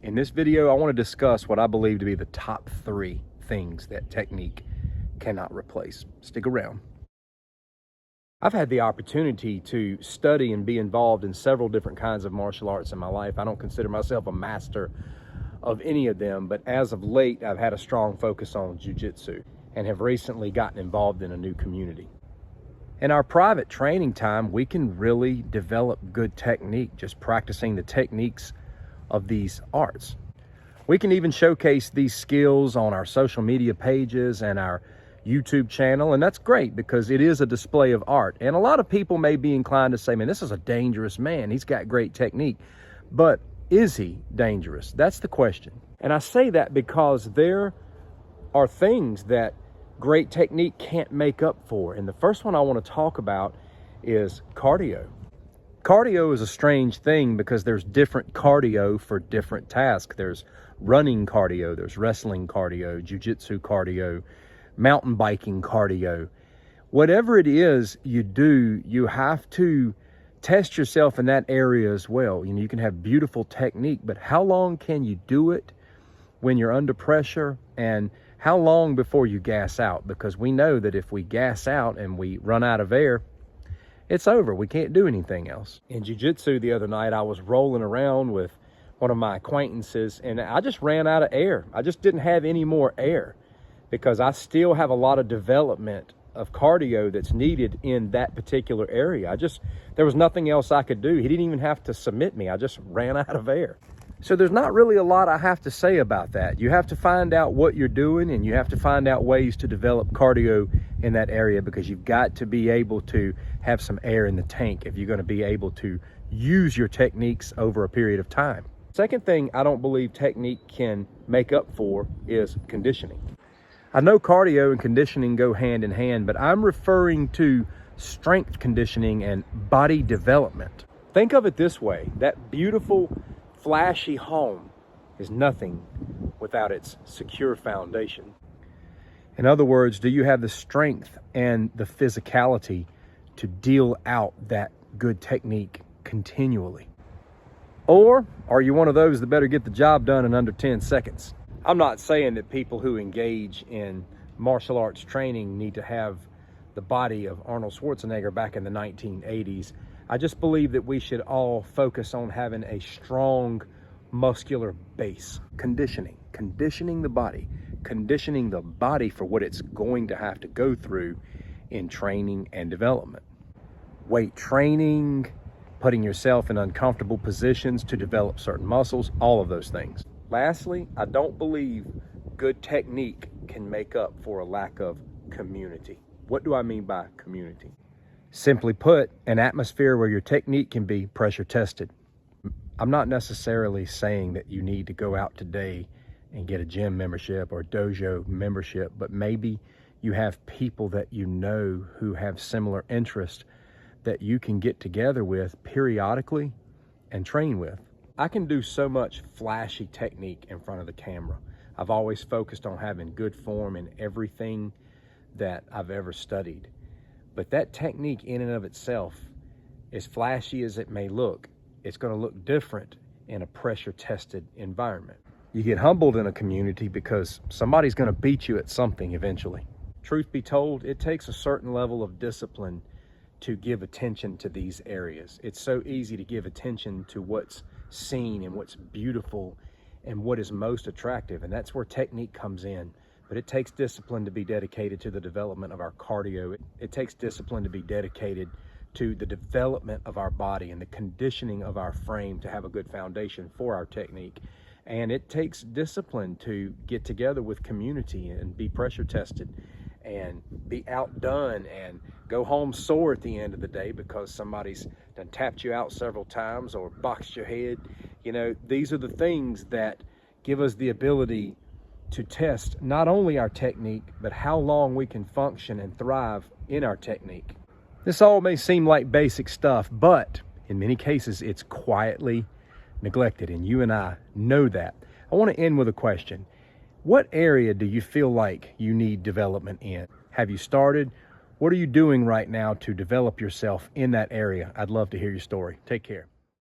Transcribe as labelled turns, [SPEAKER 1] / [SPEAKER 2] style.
[SPEAKER 1] In this video, I want to discuss what I believe to be the top 3 things that technique cannot replace. Stick around. I've had the opportunity to study and be involved in several different kinds of martial arts in my life. I don't consider myself a master of any of them, but as of late, I've had a strong focus on jiu-jitsu and have recently gotten involved in a new community. In our private training time, we can really develop good technique just practicing the techniques of these arts. We can even showcase these skills on our social media pages and our YouTube channel, and that's great because it is a display of art. And a lot of people may be inclined to say, man, this is a dangerous man. He's got great technique. But is he dangerous? That's the question. And I say that because there are things that great technique can't make up for. And the first one I want to talk about is cardio. Cardio is a strange thing because there's different cardio for different tasks. There's running cardio, there's wrestling cardio, jiu-jitsu cardio, mountain biking cardio. Whatever it is you do, you have to test yourself in that area as well. You know, you can have beautiful technique, but how long can you do it when you're under pressure, and how long before you gas out? Because we know that if we gas out and we run out of air, it's over. We can't do anything else. In jiu-jitsu the other night, I was rolling around with one of my acquaintances and I just ran out of air. I just didn't have any more air because I still have a lot of development of cardio that's needed in that particular area. There was nothing else I could do. He didn't even have to submit me. I just ran out of air. So there's not really a lot I have to say about that. You have to find out what you're doing, and you have to find out ways to develop cardio in that area, because you've got to be able to have some air in the tank if you're going to be able to use your techniques over a period of time. Second thing I don't believe technique can make up for is conditioning. I know cardio and conditioning go hand in hand, but I'm referring to strength conditioning and body development. Think of it this way: that beautiful, flashy home is nothing without its secure foundation. In other words, do you have the strength and the physicality to deal out that good technique continually? Or are you one of those that better get the job done in under 10 seconds? I'm not saying that people who engage in martial arts training need to have the body of Arnold Schwarzenegger back in the 1980s. I just believe that we should all focus on having a strong muscular base. Conditioning the body for what it's going to have to go through in training and development. Weight training, putting yourself in uncomfortable positions to develop certain muscles, all of those things. Lastly, I don't believe good technique can make up for a lack of community. What do I mean by community? Simply put, an atmosphere where your technique can be pressure tested. I'm not necessarily saying that you need to go out today and get a gym membership or dojo membership, but maybe you have people that you know who have similar interests that you can get together with periodically and train with. I can do so much flashy technique in front of the camera. I've always focused on having good form in everything that I've ever studied. But that technique in and of itself, as flashy as it may look, it's going to look different in a pressure-tested environment. You get humbled in a community because somebody's going to beat you at something eventually. Truth be told, it takes a certain level of discipline to give attention to these areas. It's so easy to give attention to what's seen and what's beautiful and what is most attractive, and that's where technique comes in. But it takes discipline to be dedicated to the development of our cardio. It takes discipline to be dedicated to the development of our body and the conditioning of our frame to have a good foundation for our technique. And it takes discipline to get together with community and be pressure tested and be outdone and go home sore at the end of the day because somebody's done tapped you out several times or boxed your head. You know, these are the things that give us the ability to test not only our technique, but how long we can function and thrive in our technique. This all may seem like basic stuff, but in many cases, it's quietly neglected, and you and I know that. I want to end with a question. What area do you feel like you need development in? Have you started? What are you doing right now to develop yourself in that area? I'd love to hear your story. Take care.